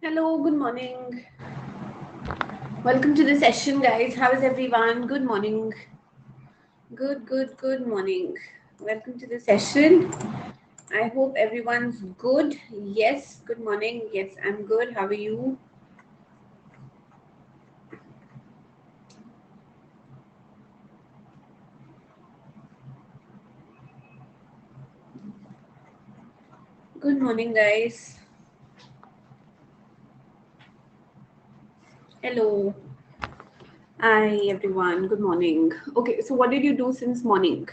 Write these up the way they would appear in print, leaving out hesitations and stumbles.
Hello, good morning. Welcome to the session, guys. How is everyone? Good morning. Good morning. Welcome to the session. I hope everyone's good. Yes, good morning. Yes, I'm good. How are you? Good morning, guys. Hello. Hi, everyone. Good morning. Okay, so what did you do since morning?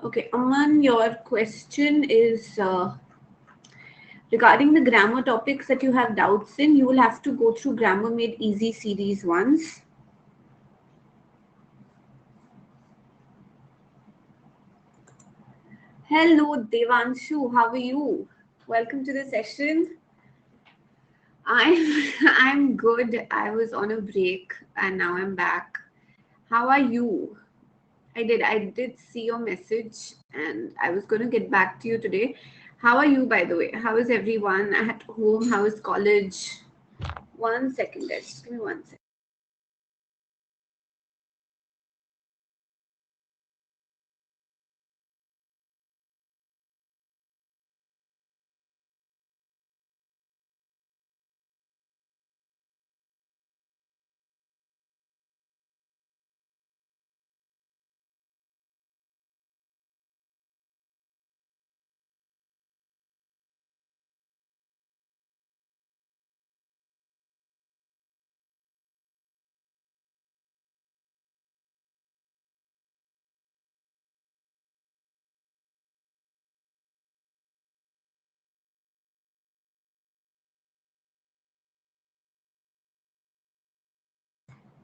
Okay, Aman, your question is regarding the grammar topics that you have doubts in. You will have to go through Grammar Made Easy series once. Hello, Devanshu. How are you? Welcome to the session. I'm I'm good. I was on a break and now I'm back. How are you? I did see your message and I was going to get back to you today. How are you, by the way? How is everyone at home? How is college? One second, guys. Just give me 1 second.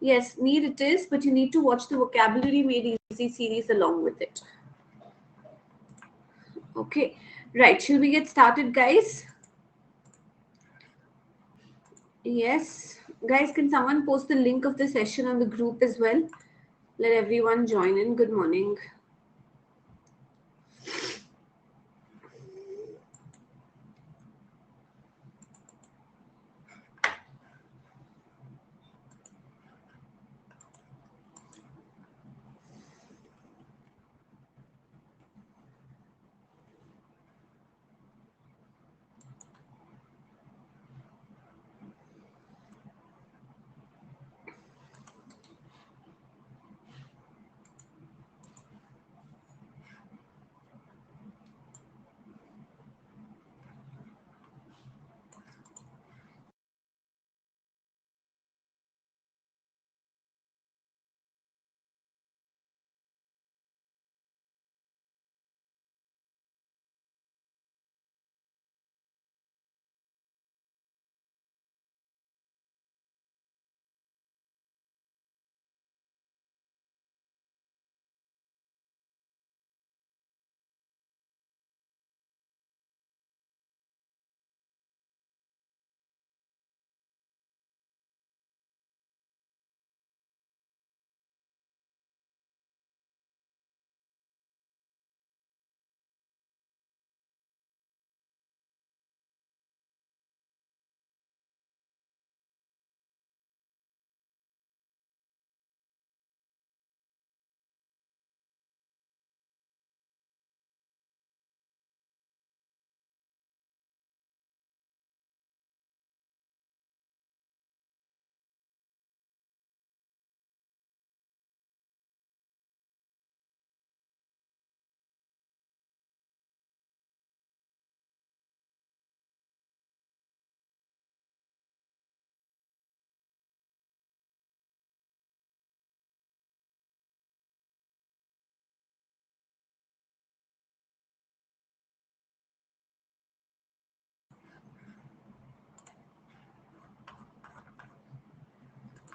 Yes, need it is, but you need to watch the Vocabulary Made Easy series along with it. Okay, right. Shall we get started, guys? Yes. Guys, can someone post the link of the session on the group as well? Let everyone join in. Good morning.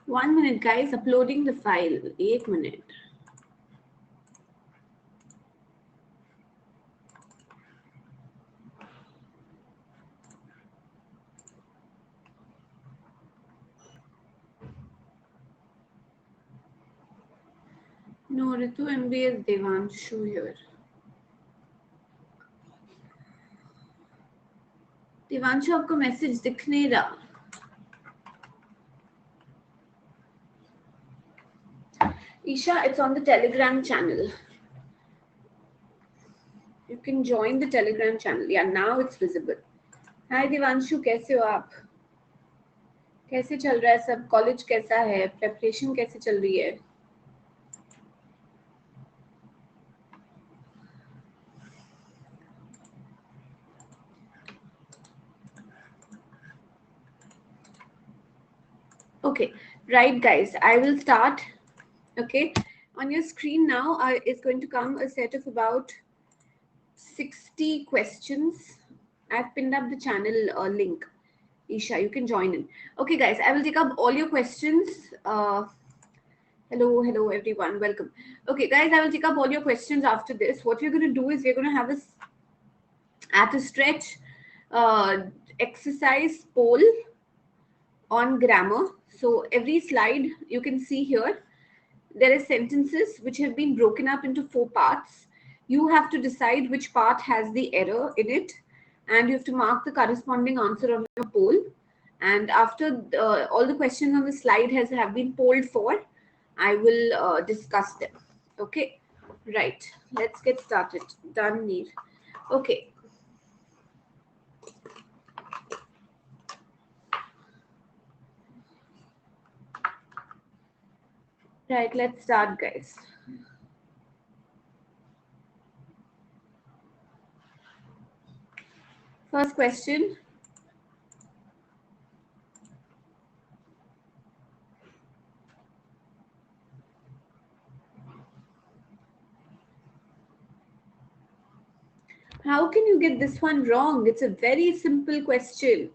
1 minute, guys. Uploading the file. 8 minutes. No, Ritu MBS Devanshu here. Divanshu आपको message दिख नहीं रहा. Isha, it's on the Telegram channel. You can join the Telegram channel. Yeah, now it's visible. Hi Divanshu, कैसे हो आप? कैसे चल रहा है सब? कॉलेज कैसा है? प्रेपरेशन कैसे चल रही है? Okay, right guys, I will start. Okay, on your screen now is going to come a set of about 60 questions. I've pinned up the channel link. Isha, you can join in. Okay guys, I will take up all your questions. Hello everyone, welcome. Okay guys, I will take up all your questions after this. What we're going to do is we're going to have at a stretch exercise poll on grammar. So every slide you can see here, there are sentences which have been broken up into 4 parts. You have to decide which part has the error in it, and you have to mark the corresponding answer on your poll. And after all the questions on the slide have been polled for, I will discuss them. Okay, right. Let's get started. Done, Neer. Okay. Right, let's start, guys. First question. How can you get this one wrong? It's a very simple question.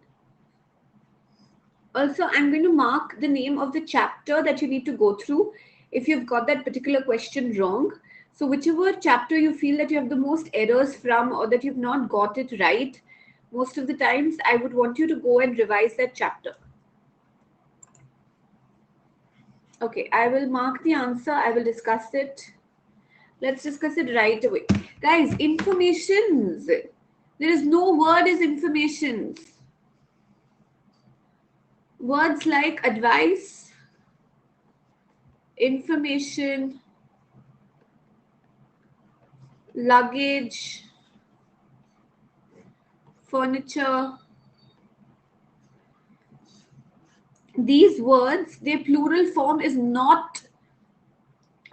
Also, I'm going to mark the name of the chapter that you need to go through if you've got that particular question wrong. So whichever chapter you feel that you have the most errors from or that you've not got it right, most of the times I would want you to go and revise that chapter. Okay, I will mark the answer. I will discuss it. Let's discuss it right away. Guys, informations. There is no word as informations. Words like advice, information, luggage, furniture. These words, their plural form is not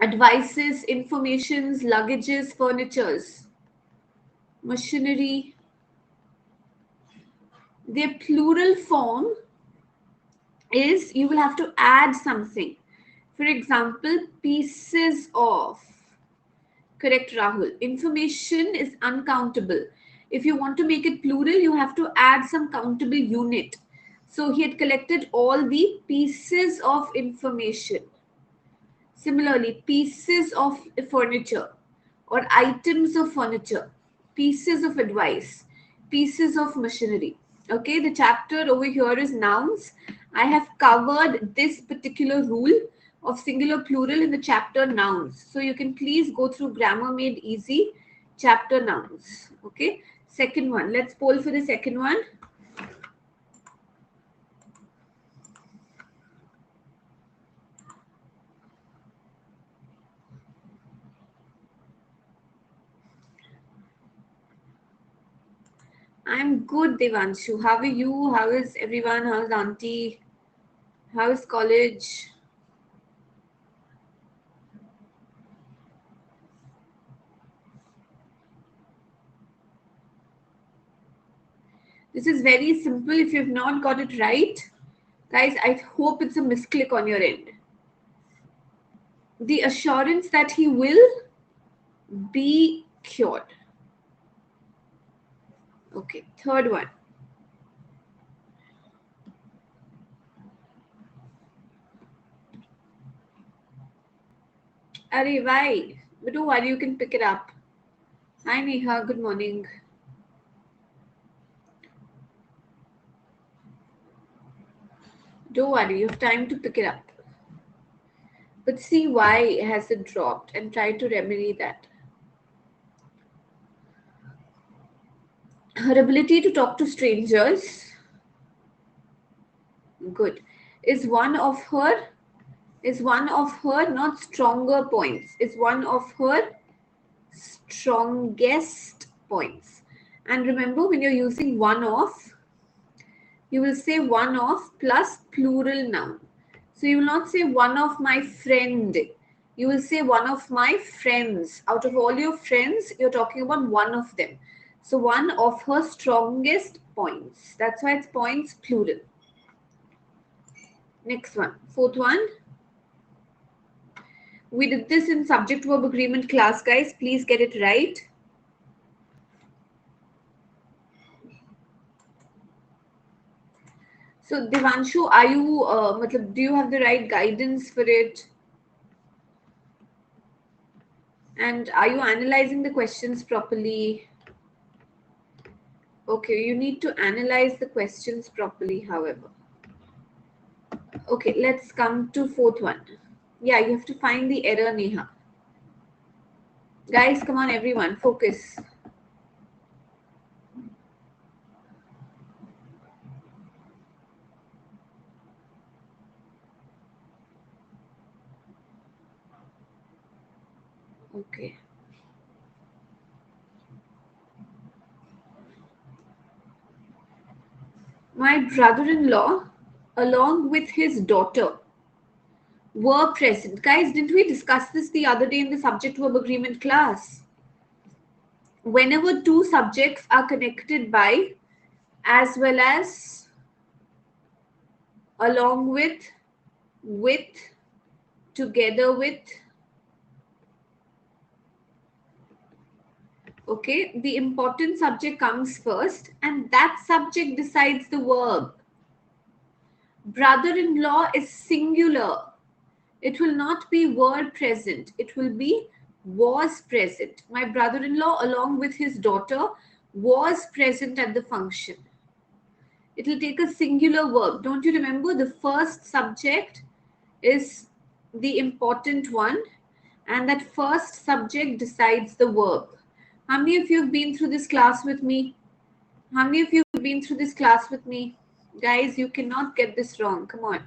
advices, informations, luggages, furnitures, machinery. Their plural form is you will have to add something. For example, pieces of. Correct, Rahul. Information is uncountable. If you want to make it plural, you have to add some countable unit. So he had collected all the pieces of information. Similarly, pieces of furniture or items of furniture, pieces of advice, pieces of machinery. Okay, the chapter over here is nouns. I have covered this particular rule of singular plural in the chapter nouns. So you can please go through Grammar Made Easy, chapter nouns. Okay, second one. Let's poll for the second one. I'm good, Devanshu. How are you? How is everyone? How's auntie? How's college? This is very simple. If you've not got it right, guys, I hope it's a misclick on your end. The assurance that he will be cured. Okay, third one. Arey, why? But don't worry, you can pick it up. Hi, Neha. Good morning. Don't worry, you have time to pick it up. But see why has it dropped and try to remedy that. Her ability to talk to strangers, good, is one of her not stronger points, is one of her strongest points. And remember, when you're using one of, you will say one of plus plural noun. So you will not say one of my friend. You will say one of my friends. Out of all your friends, you're talking about one of them. So one of her strongest points. That's why it's points plural. Next one, fourth one. We did this in subject verb agreement class, guys. Please get it right. So Devanshu, are you, do you have the right guidance for it? And are you analyzing the questions properly? Okay, you need to analyze the questions properly, however. Okay, let's come to fourth one. Yeah, you have to find the error, Neha. Guys, come on, everyone, focus. Okay. My brother-in-law, along with his daughter, were present. Guys, didn't we discuss this the other day in the subject verb agreement class? Whenever two subjects are connected by, as well as, along with, together with, okay, the important subject comes first and that subject decides the verb. Brother-in-law is singular. It will not be were present. It will be was present. My brother-in-law, along with his daughter, was present at the function. It will take a singular verb. Don't you remember? The first subject is the important one, and that first subject decides the verb. How many of you have been through this class with me? How many of you have been through this class with me? Guys, you cannot get this wrong. Come on.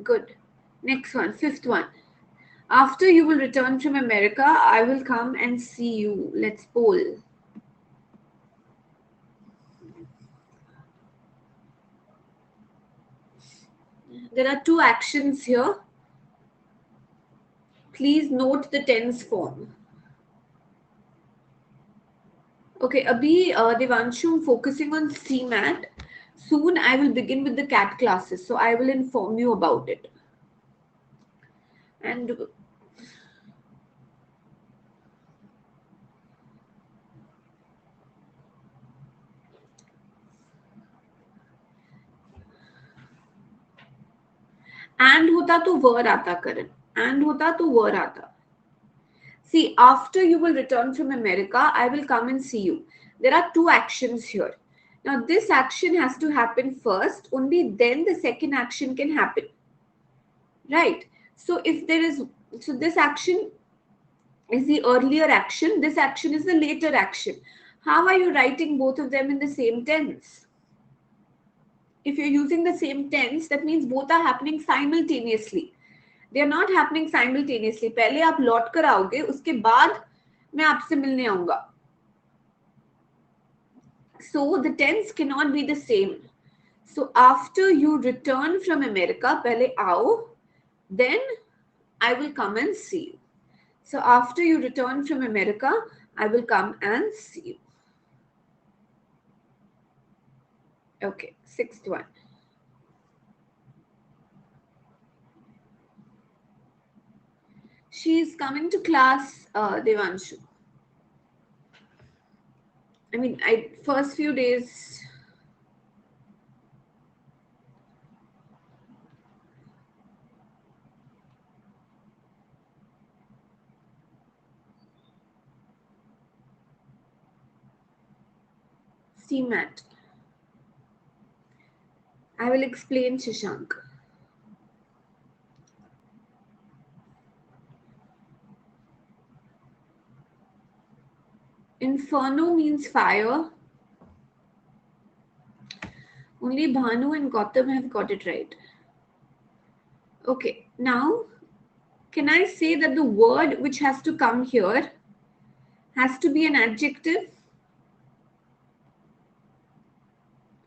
Good. Next one, fifth one. After you will return from America, I will come and see you. Let's poll. There are two actions here. Please note the tense form. Okay, Abhi, Devanshu, focusing on CMAT. Soon I will begin with the CAT classes, so I will inform you about it. And होता तो वर आता करण. And होता तो वर आता. See, after you will return from America, I will come and see you. There are two actions here. Now, this action has to happen first. Only then the second action can happen. Right? So, if there is, so this action is the earlier action. This action is the later action. How are you writing both of them in the same tense? If you're using the same tense, that means both are happening simultaneously. They are not happening simultaneously. पहले आप लौट कर आओगे, उसके बाद मैं आपसे मिलने आऊंगा. So the tense cannot be the same. So after you return from America, पहले आओ, then I will come and see you. So after you return from America, I will come and see you. Okay, sixth one. She is coming to class, Devanshu. I mean, first few days. CMAT. I will explain, Shashank. Inferno means fire. Only Bhanu and Gautam have got it right. Okay, now can I say that the word which has to come here has to be an adjective?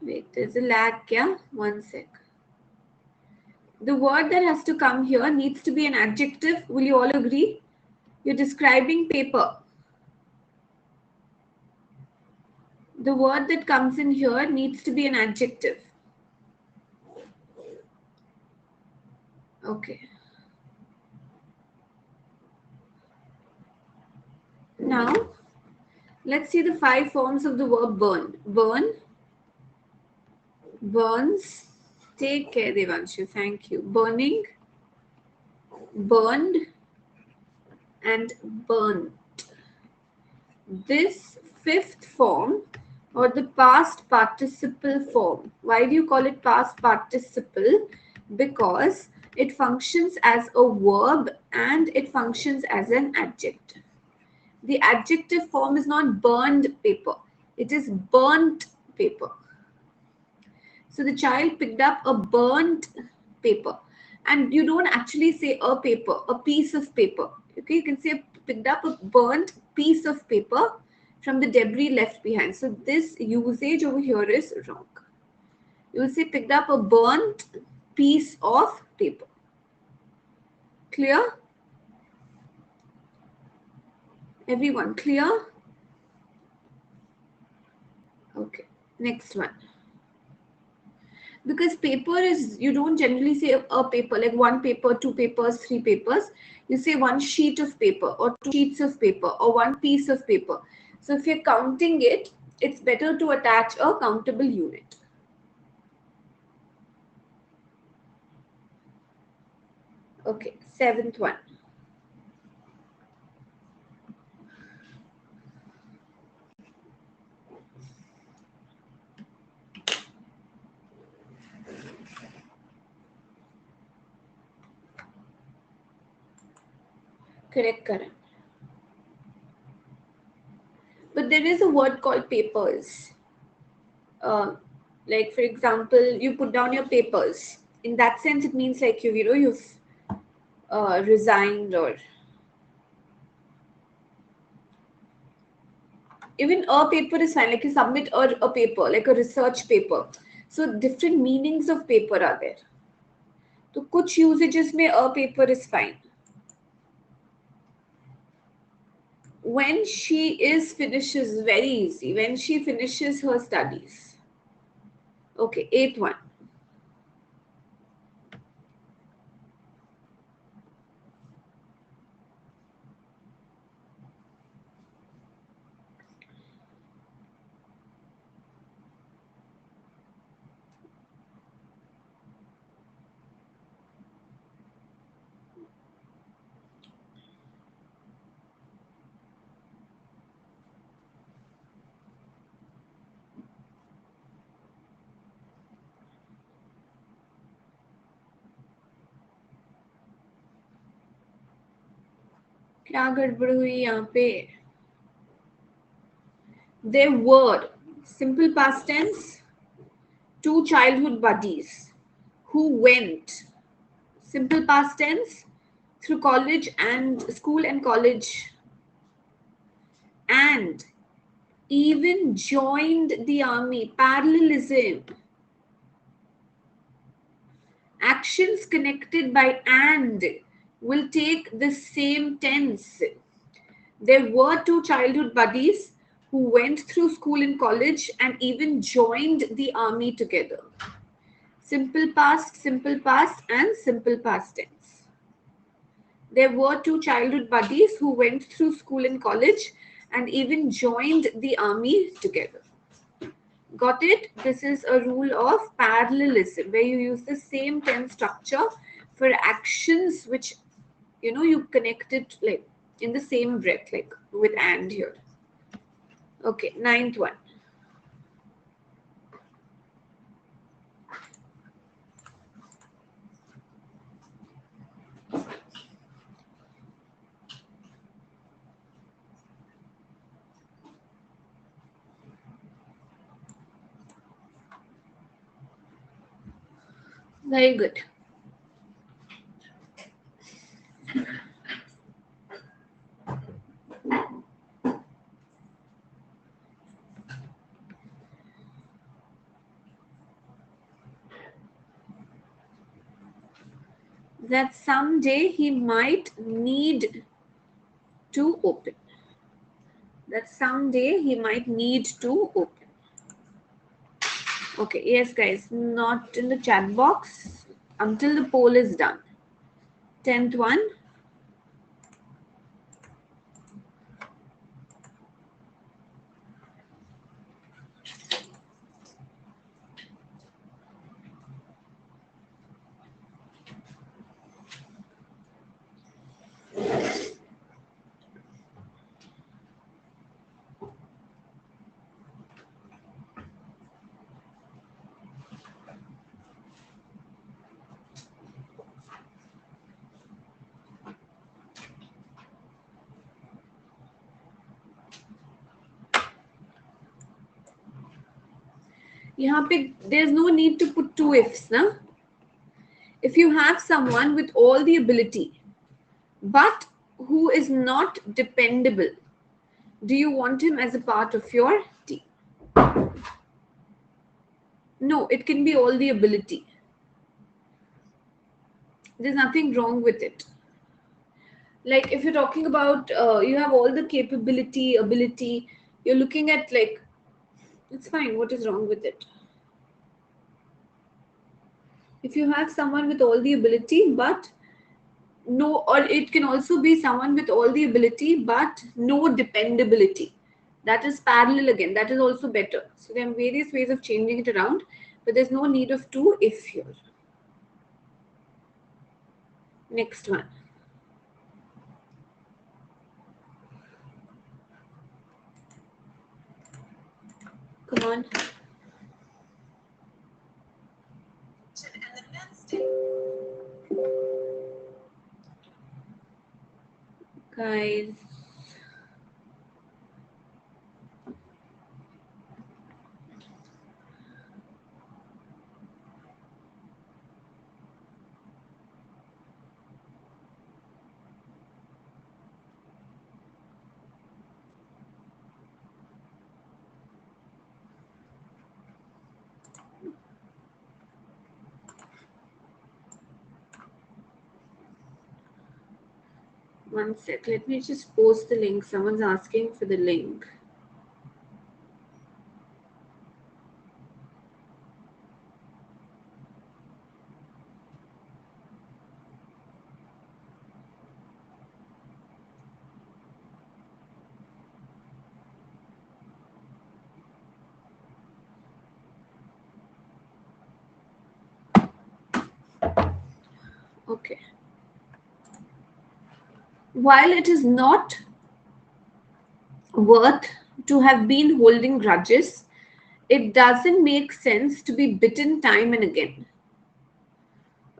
Wait, there's a lag, yeah? One sec. The word that has to come here needs to be an adjective. Will you all agree? You're describing paper. The word that comes in here needs to be an adjective. Okay. Now, let's see the 5 forms of the verb burn. Burn, burns, take care, Devanshu, thank you. Burning, burned, and burnt. This 5th form, or the past participle form. Why do you call it past participle? Because it functions as a verb and it functions as an adjective. The adjective form is not burned paper. It is burnt paper. So the child picked up a burnt paper. And you don't actually say a paper, a piece of paper. Okay, you can say picked up a burnt piece of paper from the debris left behind. So this usage over here is wrong. You will say picked up a burnt piece of paper. Clear? Everyone clear? Okay, next one. Because paper is, you don't generally say a paper, like 1 paper, 2 papers, 3 papers. You say 1 sheet of paper or 2 sheets of paper or 1 piece of paper. So if you're counting it, it's better to attach a countable unit. Okay, 7th one. Correct, Karan. But there is a word called papers. Like for example, you put down your papers. In that sense, it means like you've resigned, or even a paper is fine. Like you submit a paper, like a research paper. So different meanings of paper are there. So kuch usages mein a paper is fine. When she finishes, very easy. When she finishes her studies. Okay, 8th one. क्या गड़बड़ हुई यहाँ पे? There were, simple past tense, 2 childhood buddies who went, simple past tense, through college and school and college, and even joined the army. Parallelism. Actions connected by and will take the same tense. There were 2 childhood buddies who went through school and college and even joined the army together. Simple past, and simple past tense. There were 2 childhood buddies who went through school and college and even joined the army together. Got it? This is a rule of parallelism where you use the same tense structure for actions which you connect it like in the same breath, like with and here. Okay, 9th one. Very good. That someday he might need to open. That someday he might need to open. Okay, yes, guys, not in the chat box until the poll is done. 10th one. यहाँ पे there's no need to put two ifs, na? If you have someone with all the ability, but who is not dependable, do you want him as a part of your team? No, it can be all the ability. There's nothing wrong with it. Like if you're talking about, you have all the capability, ability, you're looking at like, it's fine. What is wrong with it? If you have someone with all the ability, but no, or it can also be someone with all the ability, but no dependability. That is parallel again. That is also better. So there are various ways of changing it around, but there's no need of two if here. Next one. Come on. Guys. One sec. Let me just post the link. Someone's asking for the link. Okay. While it is not worth to have been holding grudges, it doesn't make sense to be bitten time and again.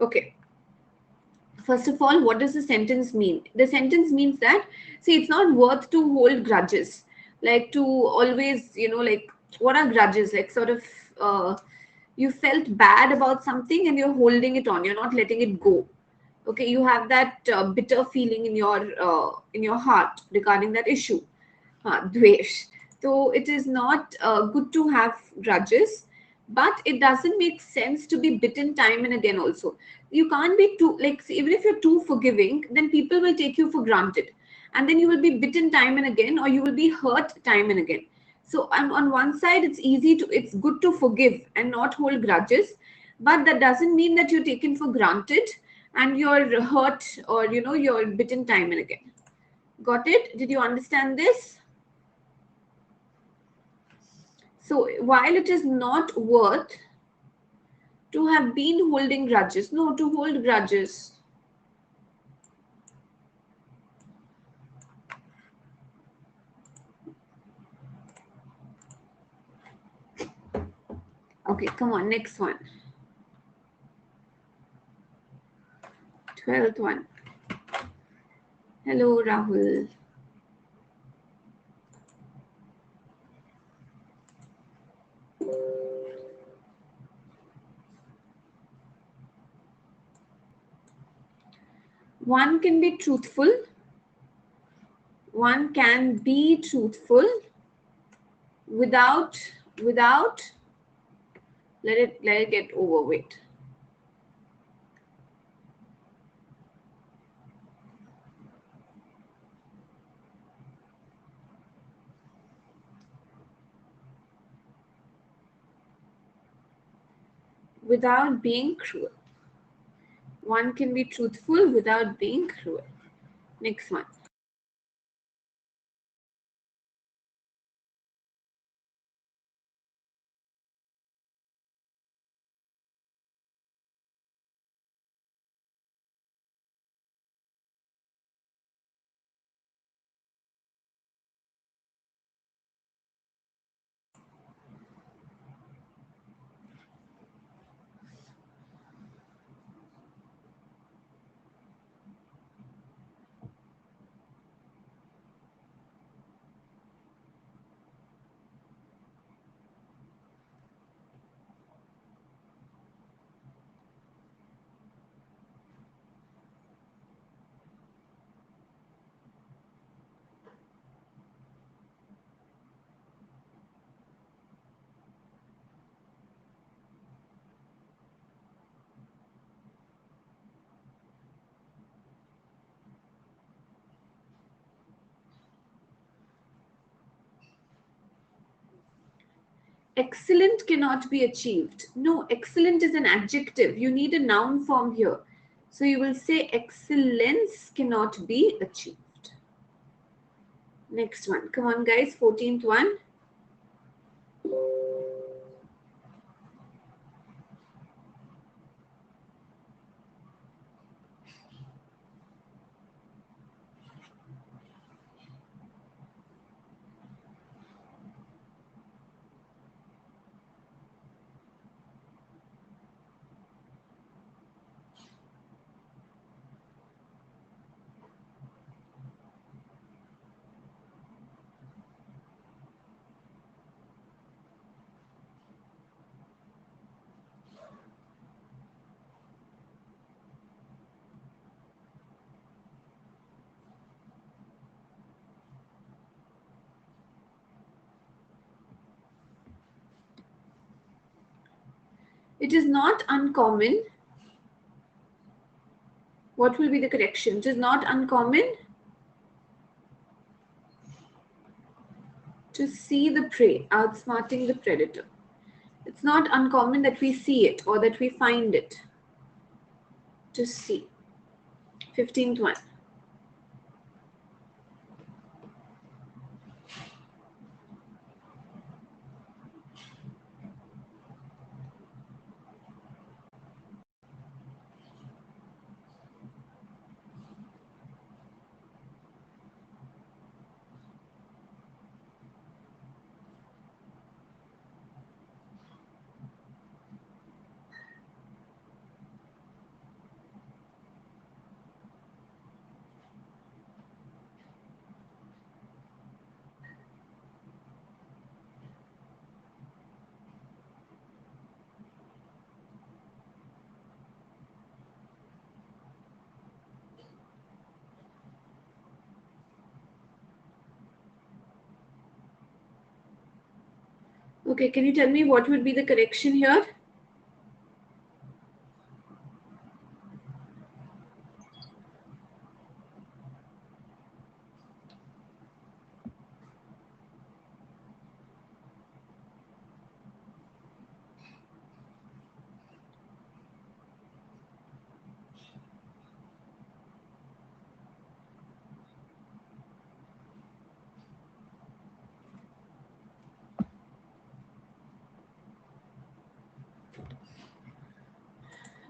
Okay. First of all, what does the sentence mean? The sentence means that, see, it's not worth to hold grudges. Like to always, like, what are grudges? Like sort of, you felt bad about something and you're holding it on. You're not letting it go. Okay, you have that bitter feeling in your heart regarding that issue. Dvesh. So it is not good to have grudges, but it doesn't make sense to be bitten time and again also. You can't be too, like, even if you're too forgiving, then people will take you for granted. And then you will be bitten time and again, or you will be hurt time and again. So on one side, it's good to forgive and not hold grudges, but that doesn't mean that you're taken for granted and you're hurt or, you're bitten time and again. Got it? Did you understand this? So while it is not worth to have been holding grudges, no, to hold grudges. Okay, come on, next one. 12th one. Hello, Rahul. One can be truthful. One can be truthful without let it get over with. Without being cruel. One can be truthful without being cruel. Next one. Excellent cannot be achieved. No, excellent is an adjective. You need a noun form here. So you will say excellence cannot be achieved. Next one. Come on, guys. 14th one. It is not uncommon. What will be the correction? It is not uncommon to see the prey outsmarting the predator. It's not uncommon that we see it or that we find it. To see. 15th one. Okay, can you tell me what would be the correction here?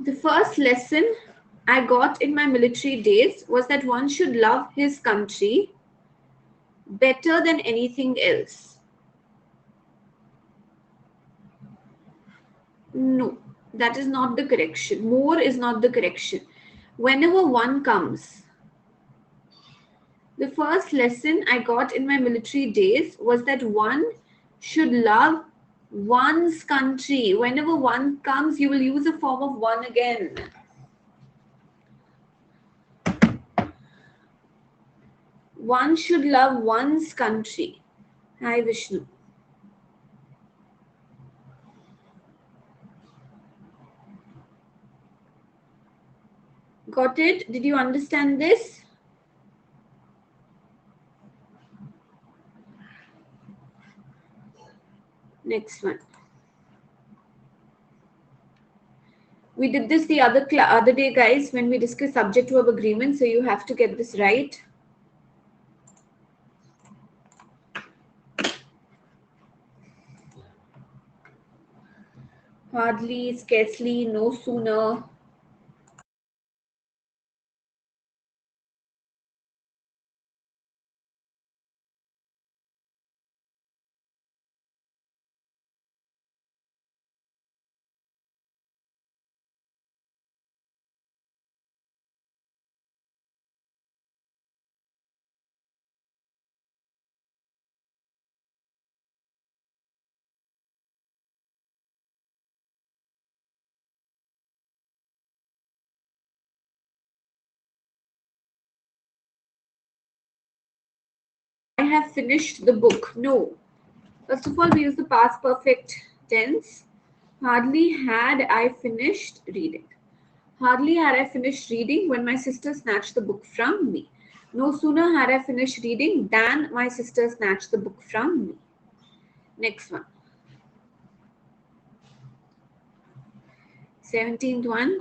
The first lesson I got in my military days was that one should love his country better than anything else. No, that is not the correction. More is not the correction. Whenever one comes, the first lesson I got in my military days was that one should love one's country. Whenever one comes, you will use a form of one again. One should love one's country. Hi, Vishnu. Got it? Did you understand this? Next one. We did this the other day, guys, when we discussed subject verb agreement. So you have to get this right. Hardly, scarcely, no sooner. I have finished the book. No. First of all, we use the past perfect tense. Hardly had I finished reading. Hardly had I finished reading when my sister snatched the book from me. No sooner had I finished reading than my sister snatched the book from me. Next one. 17th one.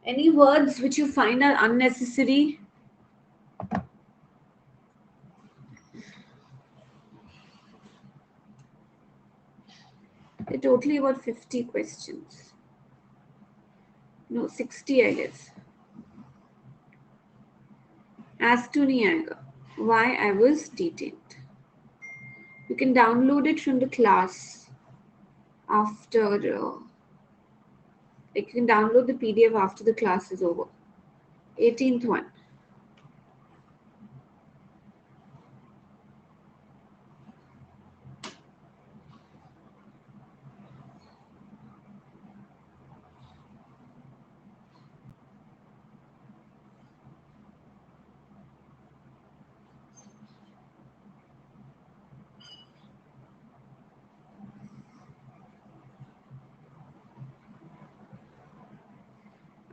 Any words which you find are unnecessary? They're totally about 50 questions. No, 60 I guess. As to nahi aayega. Why I was detained. You can download it from the class after, you can download the PDF after the class is over. 18th one.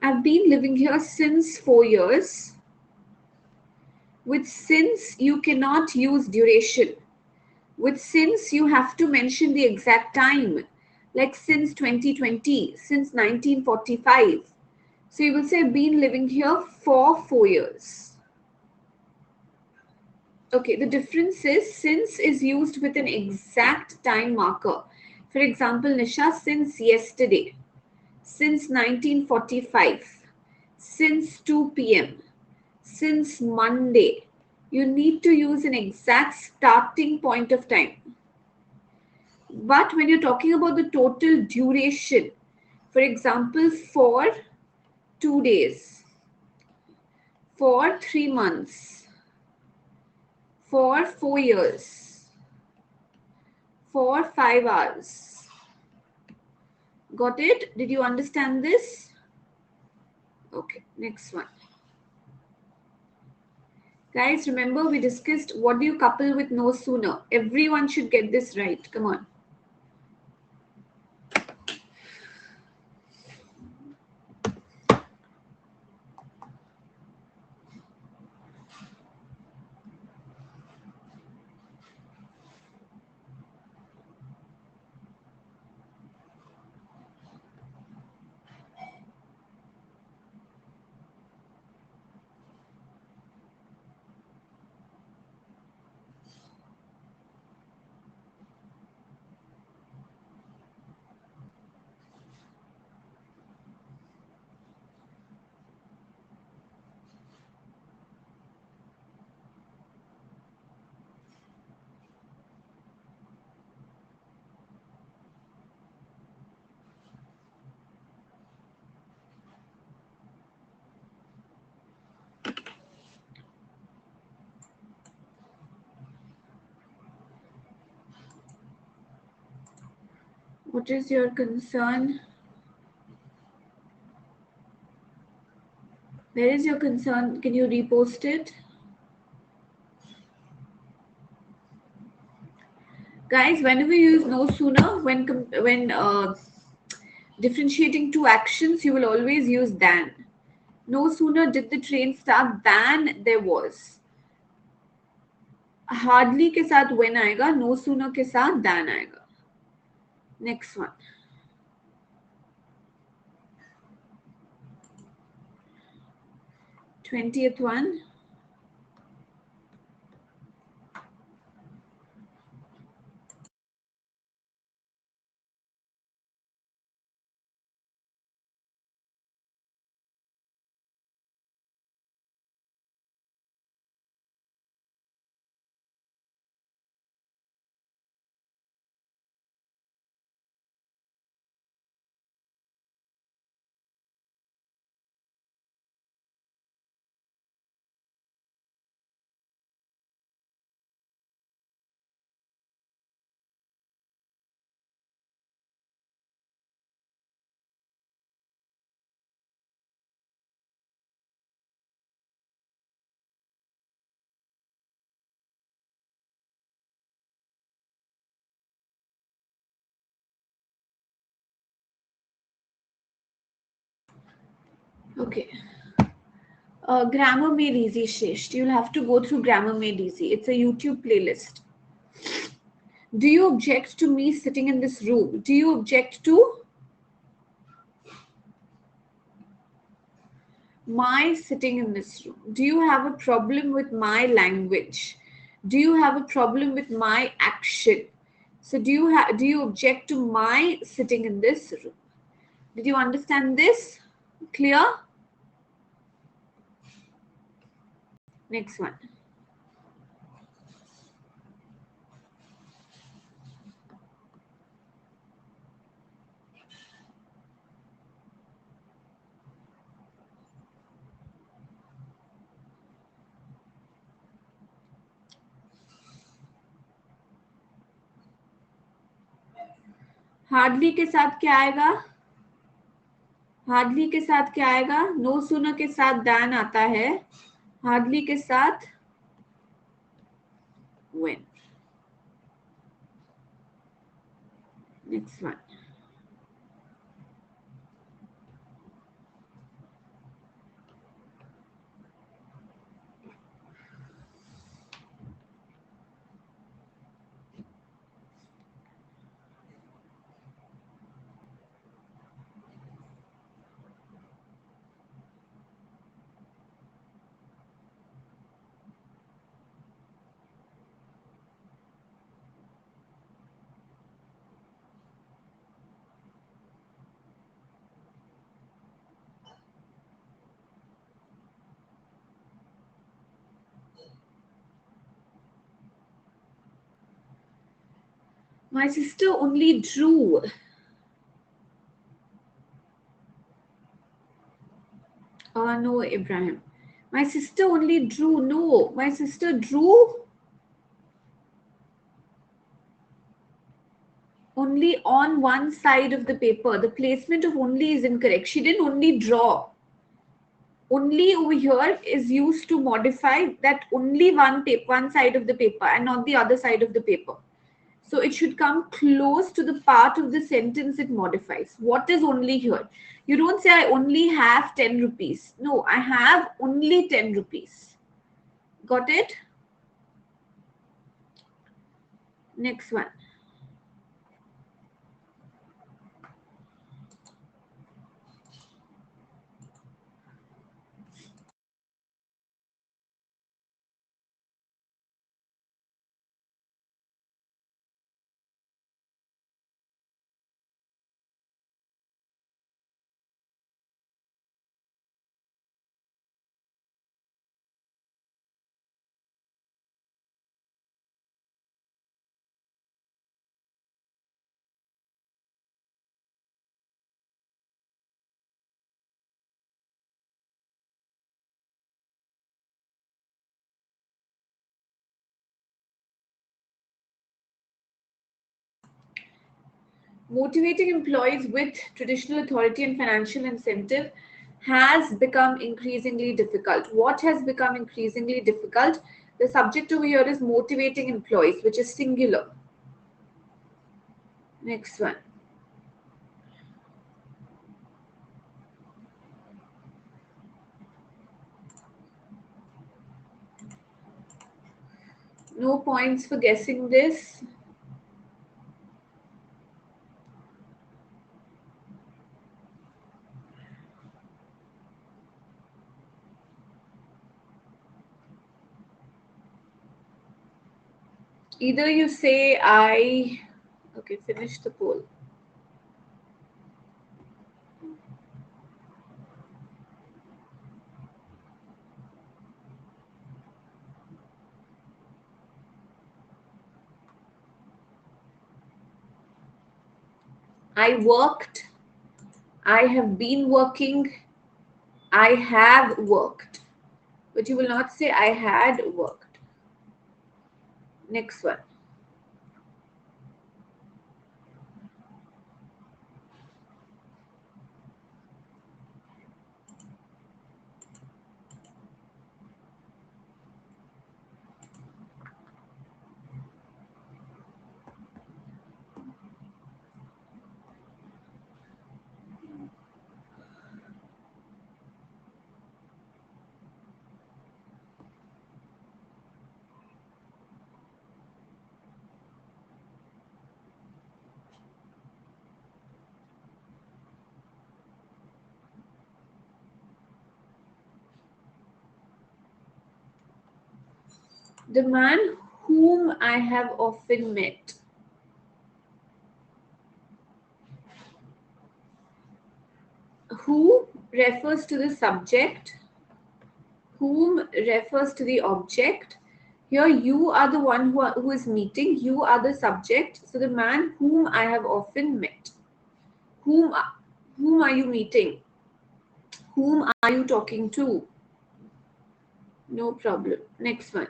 I've been living here since 4 years. With since, you cannot use duration. With since, you have to mention the exact time. Like since 2020, since 1945. So you will say, been living here for 4 years. Okay, the difference is since is used with an exact time marker. For example, Nisha, since yesterday, since 1945, since 2 p.m., since Monday. You need to use an exact starting point of time. But when you're talking about the total duration, for example, for 2 days, for 3 months, for 4 years, for 5 hours. Got it? Did you understand this? Okay, next one. Guys, remember we discussed what do you couple with no sooner. Everyone should get this right. Come on. What is your concern? Where is your concern? Can you repost it? Guys, whenever you use no sooner, when differentiating two actions, you will always use than. No sooner did the train start than there was. Hardly के साथ when आएगा, no sooner के साथ than आएगा. Next one. Twentieth one. Okay. Grammar Made Easy, Shresh. You'll have to go through Grammar Made Easy. It's a YouTube playlist. Do you object to me sitting in this room? Do you object to my sitting in this room? Do you have a problem with my language? Do you have a problem with my action? So do you object to my sitting in this room? Did you understand this? Clear? Next one. Hardly के साथ क्या आएगा? Hardly के साथ क्या आएगा? No sooner के साथ दैन आता है. हार्डली के साथ when. Next one. My sister only drew. No, Ibrahim. My sister only drew. No, my sister drew only on one side of the paper. The placement of only is incorrect. She didn't only draw. Only over here is used to modify that only one side of the paper and not the other side of the paper. So it should come close to the part of the sentence it modifies. What is only here? You don't say I only have 10 rupees. No, I have only 10 rupees. Got it? Next one. Motivating employees with traditional authority and financial incentive has become increasingly difficult. What has become increasingly difficult? The subject over here is motivating employees, which is singular. Next one. No points for guessing this. Either you say okay, finish the poll. I worked, I have been working, I have worked. But you will not say I had worked. Next one. The man whom I have often met. Who refers to the subject, whom refers to the object. Here you are the one who is meeting, you are the subject. So the man whom I have often met. Whom, whom are you meeting? Whom are you talking to? No problem. Next one.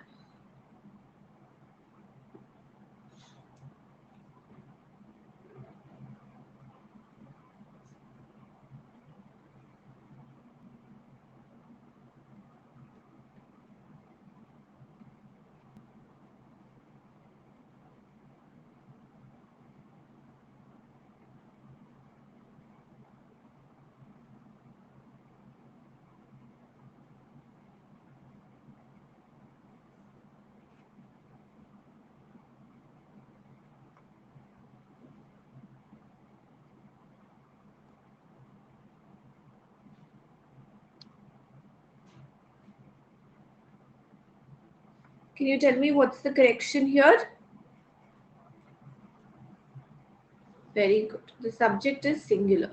Can you tell me what's the correction here? Very good. The subject is singular.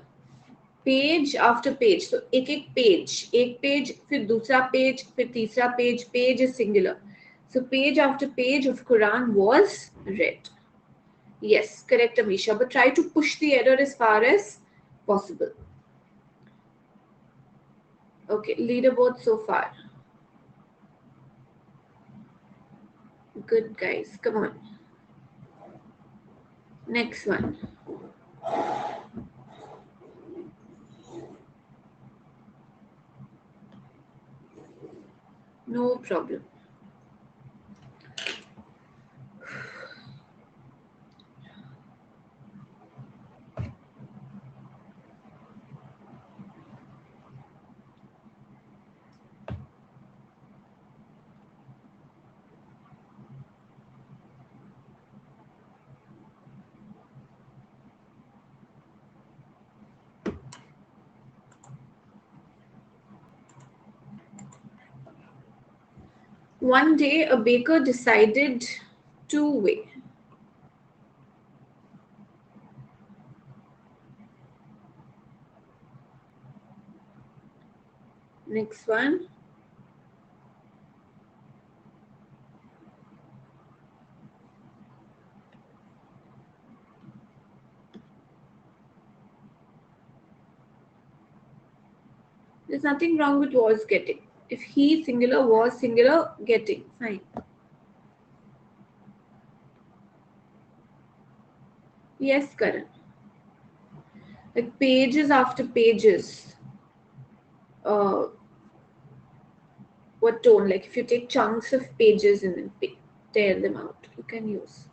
Page after page, तो एक एक page फिर दूसरा page फिर तीसरा page, page is singular. So page after page of Quran was read. Yes, correct, Amisha, but try to push the error as far as possible. Okay, leaderboard so far. Good guys, come on. Next one. No problem. One day, a baker decided to wait. Next one. There's nothing wrong with was getting. If he singular, was singular, getting, fine. Yes, Karan. like pages after pages. What tone? Like if you take chunks of pages and then tear them out, you can use.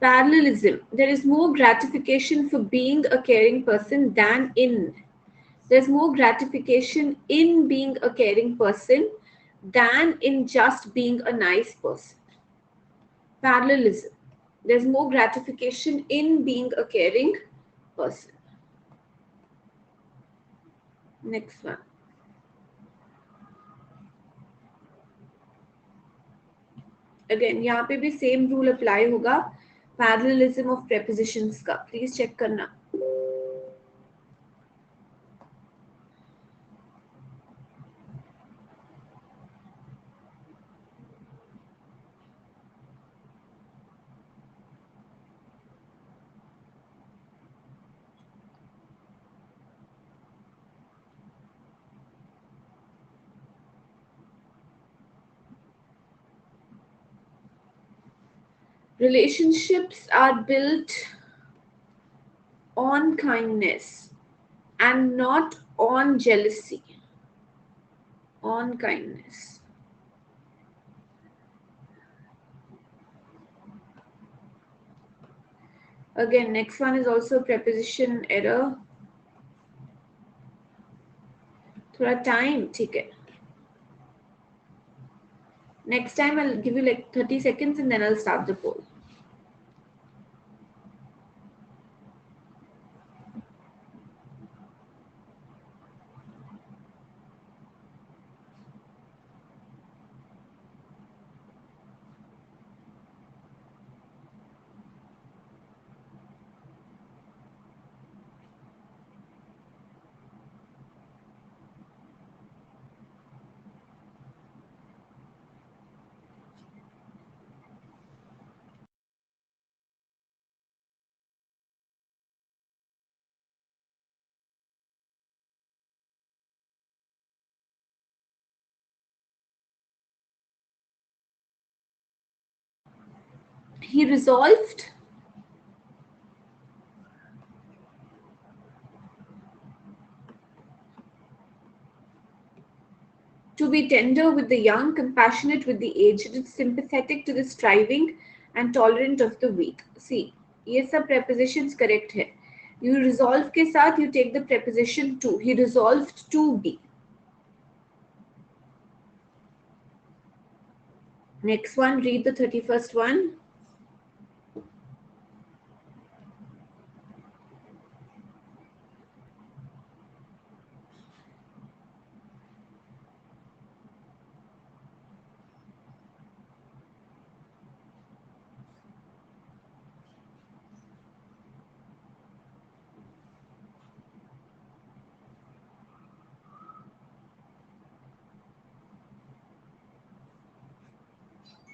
Parallelism. There is more gratification for being a caring person than in. There's more gratification in being a caring person than in just being a nice person. Parallelism. There's more gratification in being a caring person. Next one. Again, यहाँ पे भी same rule apply होगा. Parallelism of prepositions का. Please check करना. Relationships are built on kindness and not on jealousy. On kindness. Again, next one is also preposition error. थोड़ा time, ठीक है. Next time I'll give you like 30 seconds and then I'll start the poll. He resolved to be tender with the young, compassionate with the aged, sympathetic to the striving, and tolerant of the weak. See, ये सब prepositions correct है. You resolve के साथ you take the preposition to. He resolved to be. Next one, read the 31st one.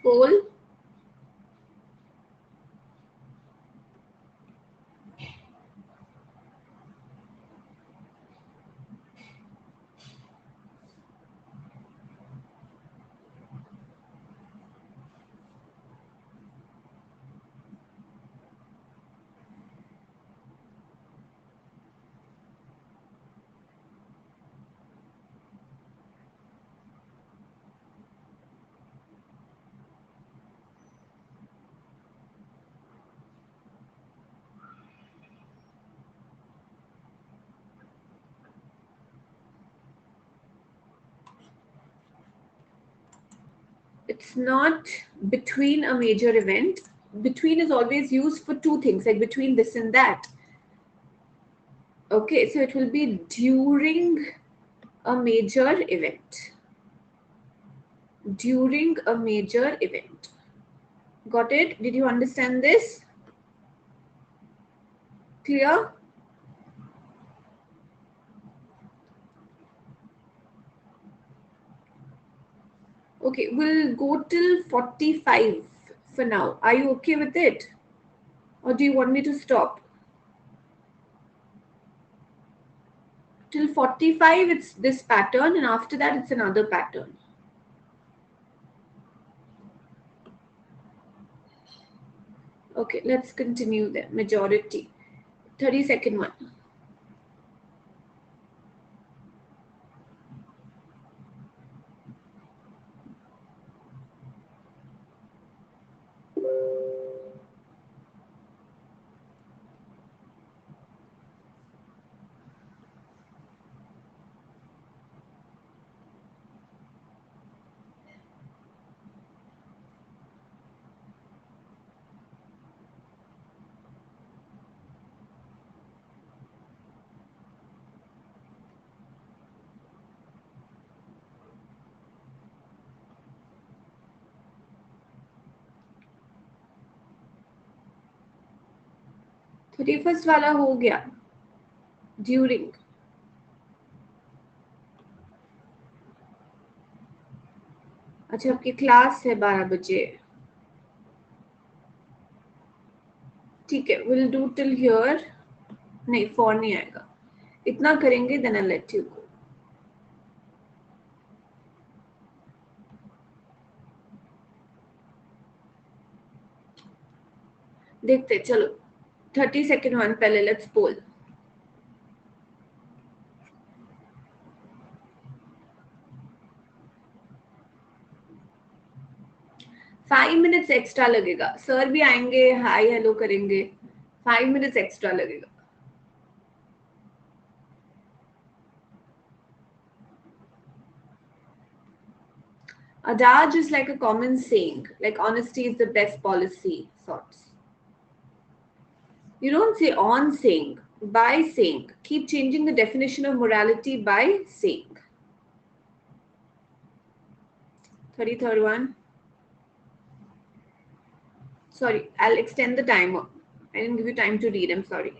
Poll. It's not between a major event. Between is always used for two things, like between this and that. Okay, so it will be during a major event. During a major event. Got it? Did you understand this? Clear? Okay, we'll go till 45 for now. Are you okay with it? Or do you want me to stop? Till 45, it's this pattern, and after that, it's another pattern. Okay, let's continue then. Majority. 30-second one. First वाला हो गया during. अच्छा, आपकी class है 12 बजे. ठीक है, will do till here. नहीं, 4 नहीं आएगा. इतना करेंगे, then I let you go. देखते, चलो 30-second वन पहले let's poll. Five minutes extra लगेगा. सर भी आएंगे, हाय हेलो करेंगे. 5 मिनट्स एक्स्ट्रा लगेगा. Adage is like a common saying, like honesty is the best policy sorts. You don't say on saying, by saying. Keep changing the definition of morality by saying. 33rd one. Sorry, I'll extend the timer. I didn't give you time to read, I'm sorry.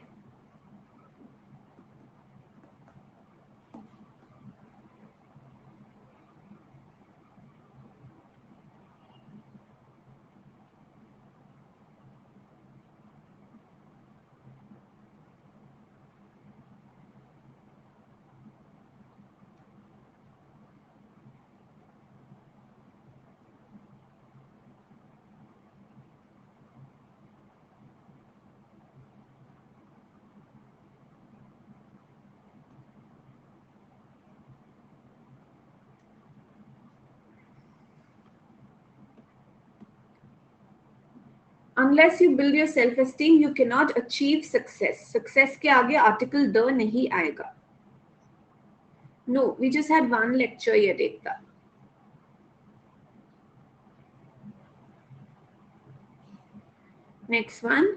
Unless you build your self-esteem, you cannot achieve success. Success के आगे article the नहीं आएगा. No, we just had one lecture yet, Ekta. Next one.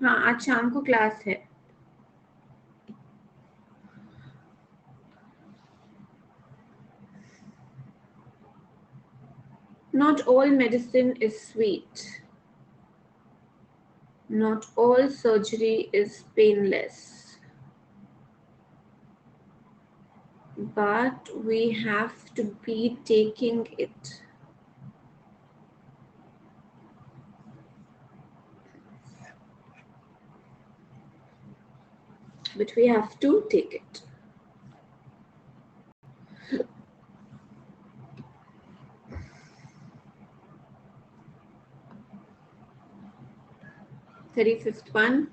हाँ, आज शाम को class है. Not all medicine is sweet. Not all surgery is painless. But we have to be taking it. But we have to take it. Thirty-fifth one.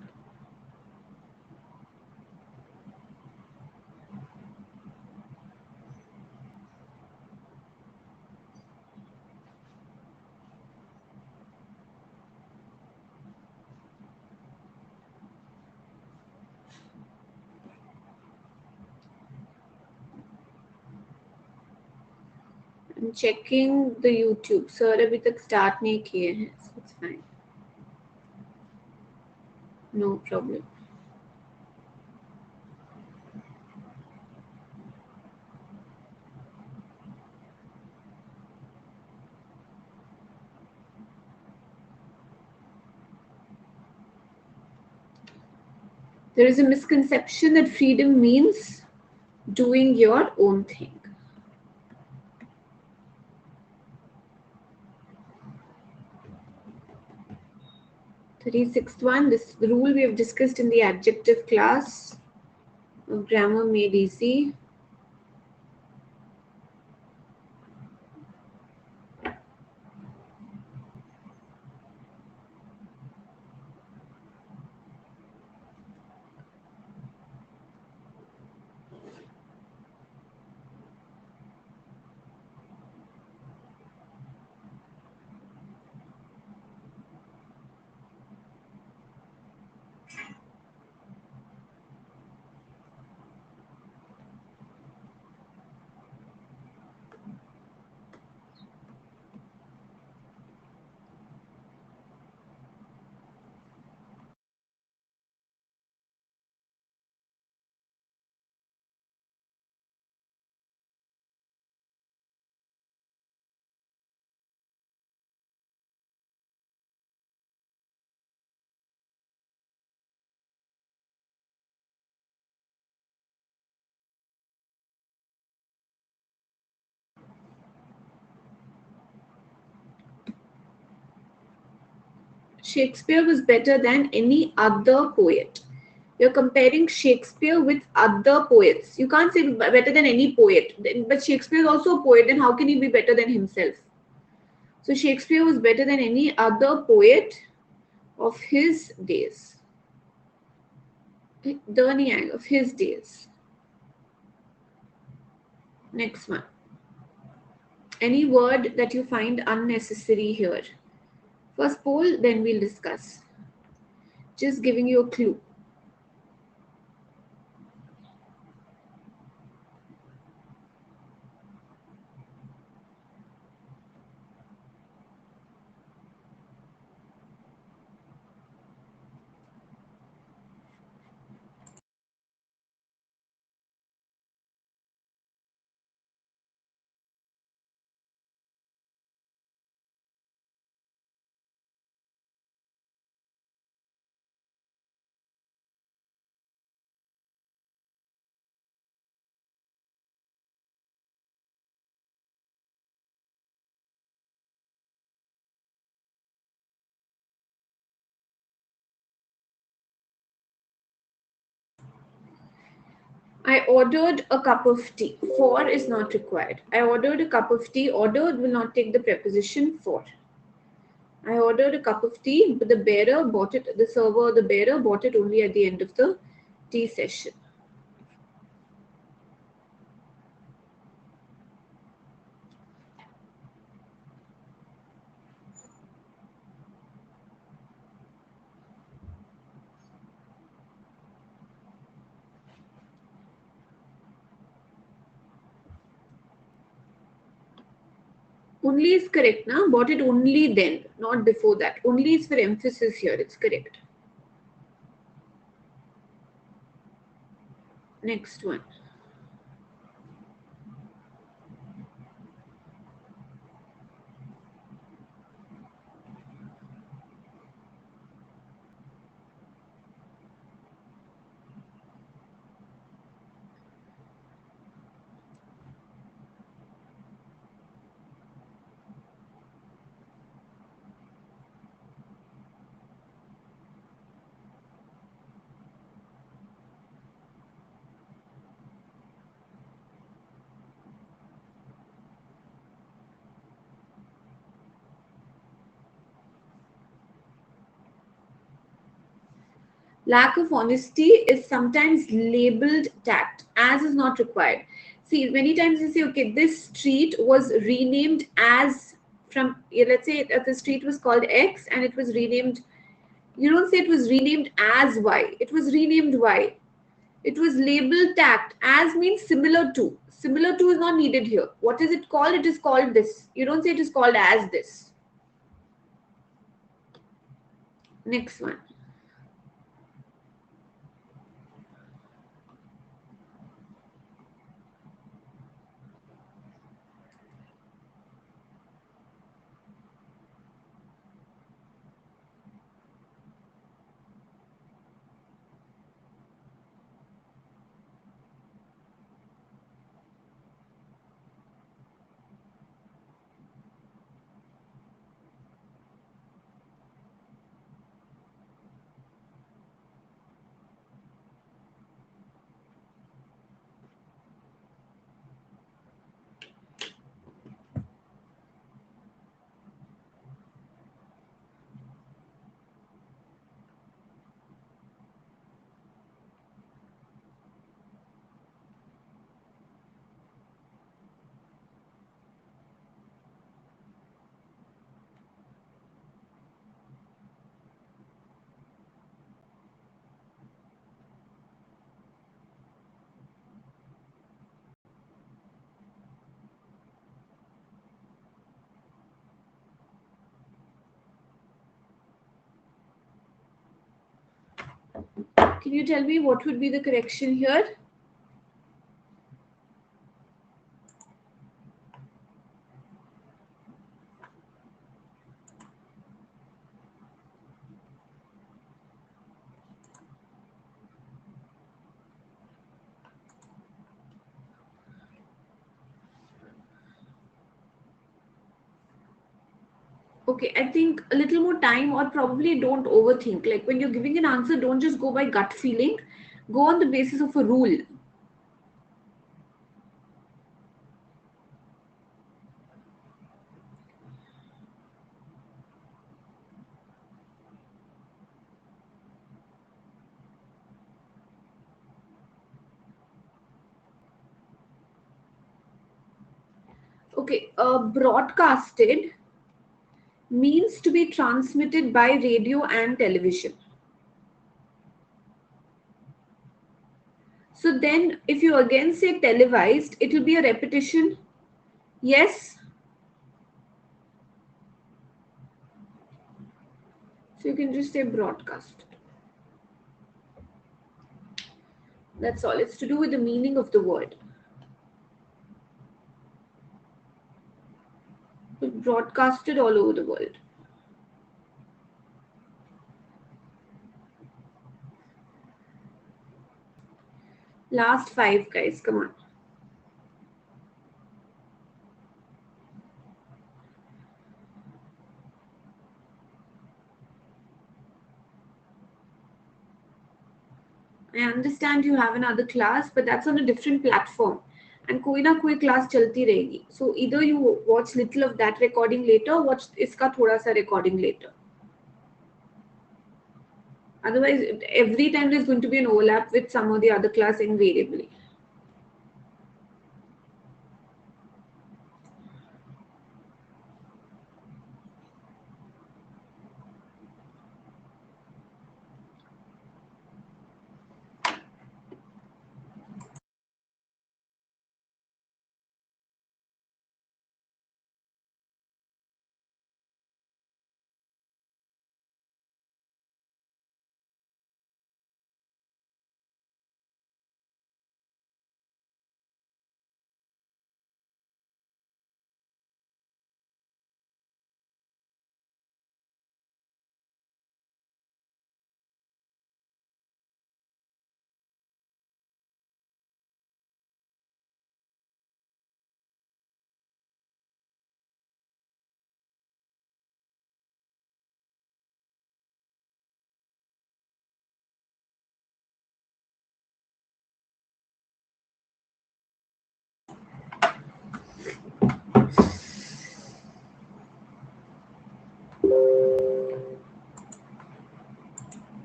I'm checking the YouTube. Sir अभी तक start नहीं किए हैं, so it's fine. No problem. There is a misconception that freedom means doing your own thing. 36th one, this rule we have discussed in the adjective class of grammar made easy. Shakespeare was better than any other poet. You're comparing Shakespeare with other poets. You can't say better than any poet. But Shakespeare is also a poet, then how can he be better than himself? So Shakespeare was better than any other poet of his days. Dernier of his days. Next one. Any word that you find unnecessary here. First poll, then we'll discuss. Just giving you a clue. I ordered a cup of tea. For is not required. I ordered a cup of tea. Ordered will not take the preposition for. I ordered a cup of tea, but the bearer bought it, the server or the bearer bought it only at the end of the tea session. Only is correct, na? Bought it only then, not before that. Only is for emphasis here, it's correct. Next one. Lack of honesty is sometimes labeled tact, as is not required. See, many times you say, okay, this street was renamed as from, let's say the street was called X and it was renamed. You don't say it was renamed as Y. It was renamed Y. It was labeled tact. As means similar to. Similar to is not needed here. What is it called? It is called this. You don't say it is called as this. Next one. Can you tell me what would be the correction here? Okay, I think a little more time, or probably don't overthink. Like when you're giving an answer, don't just go by gut feeling. Go on the basis of a rule. Okay, broadcasted means to be transmitted by radio and television. So then if you again say televised, it will be a repetition. Yes. So you can just say broadcast. That's all. It's to do with the meaning of the word. It broadcasted all over the world. Last 5, guys. Come on. I understand you have another class, but that's on a different platform. And कोई ना कोई class चलती रहेगी. So either you watch little of that recording later, watch इसका थोड़ा सा recording later. Otherwise, every time there's going to be an overlap with some or the other class invariably.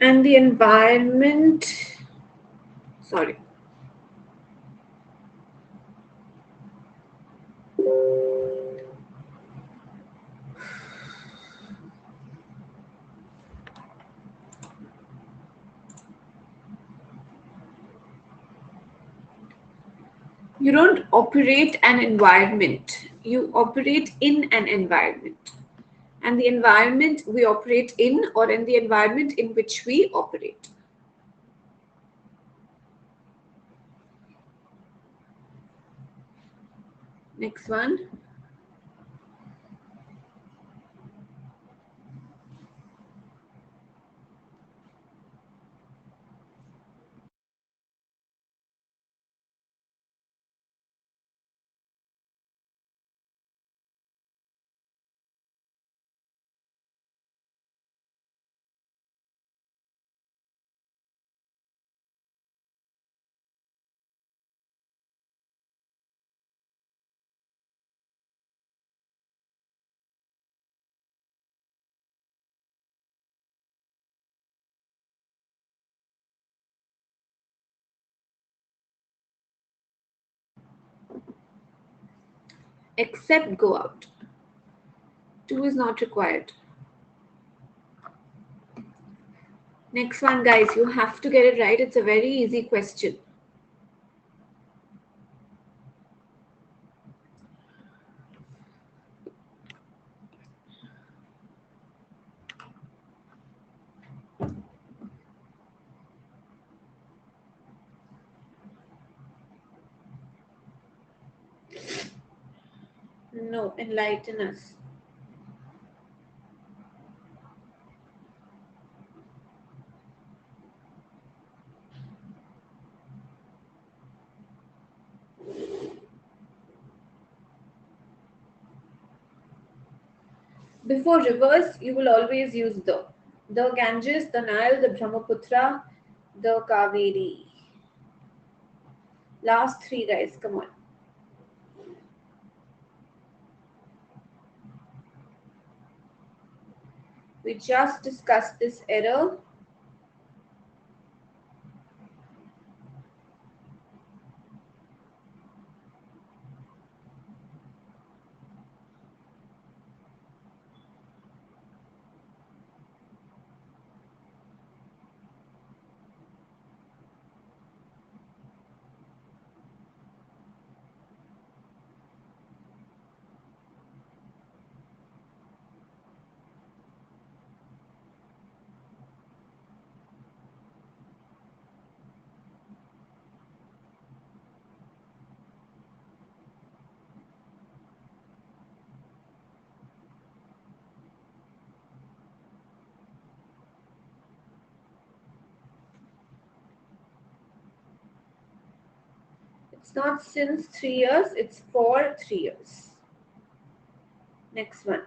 And the environment, sorry. You don't operate an environment. You operate in an environment. And the environment we operate in, or in the environment in which we operate. Next one. Except go out. 2 is not required. Next one, guys. You have to get it right. It's a very easy question. No, enlighten us. Before rivers, you will always use the Ganges, the Nile, the Brahmaputra, the Kaveri. Last three, guys, come on. We just discussed this error. It's not since 3 years, it's for 3 years. Next one.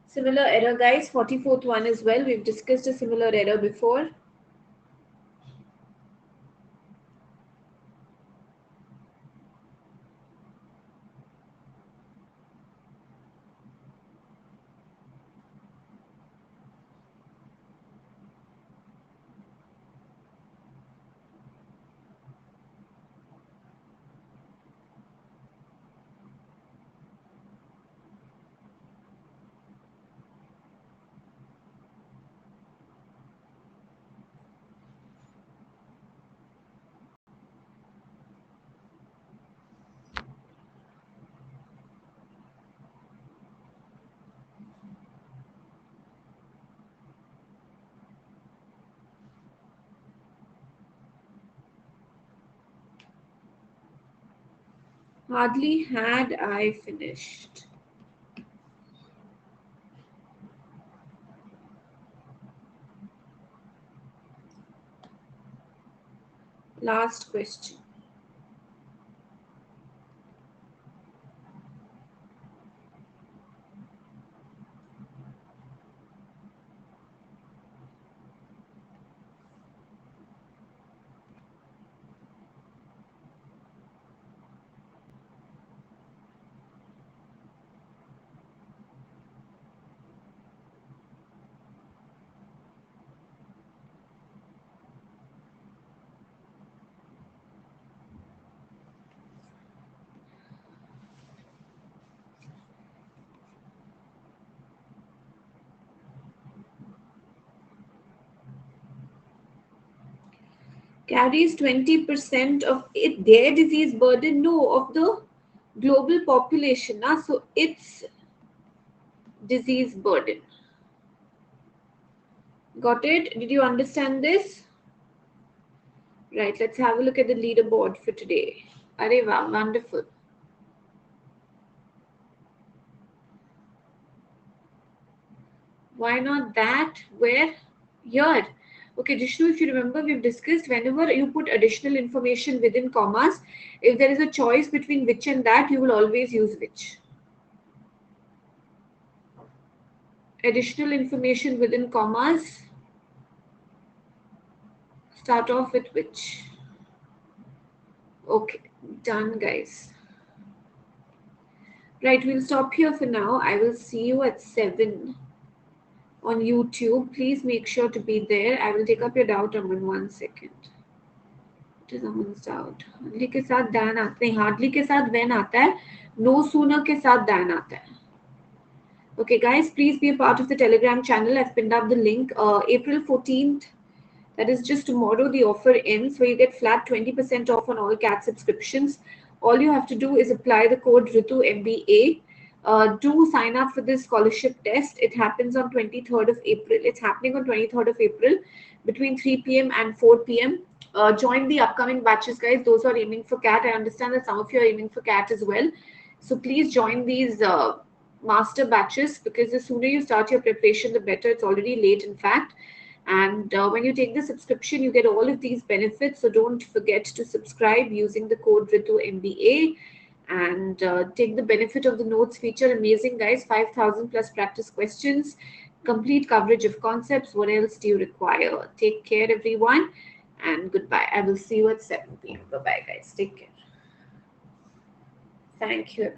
Similar error, guys. 44th one as well. We've discussed a similar error before. Hardly had I finished. Last question. Carries 20% of it, their disease burden? No, of the global population. So its disease burden. Got it? Did you understand this? Right, let's have a look at the leaderboard for today. Arey wow, wonderful. Why not that? Where? Here. Okay, Jishnu, if you remember, we've discussed whenever you put additional information within commas, if there is a choice between which and that, you will always use which. Additional information within commas, start off with which. Okay, done, guys. Right, we'll stop here for now. I will see you at 7 on YouTube. Please make sure to be there. I will take up your doubt, Aman, 1 second. It is Aman's doubt. Hardly के साथ dan आता है. Hardly के साथ when आता है. No sooner के साथ dan आता है. Okay, guys, please be a part of the Telegram channel. I've pinned up the link. April 14th, that is just tomorrow, the offer ends where you get flat 20% off on all CAT subscriptions. All you have to do is apply the code Ritu MBA. Do sign up for this scholarship test. It happens on 23rd of April. It's happening on 23rd of April between 3 p.m. and 4 p.m. Join the upcoming batches, guys. Those who are aiming for CAT, I understand that some of you are aiming for CAT as well. So please join these master batches, because the sooner you start your preparation, the better. It's already late, in fact. And when you take the subscription, you get all of these benefits. So don't forget to subscribe using the code RITUMBA, and take the benefit of the notes feature. Amazing, guys. 5,000 plus practice questions, complete coverage of concepts. What else do you require? Take care, everyone, and goodbye. I will see you at 7 p.m. Bye-bye, guys. Take care. Thank you.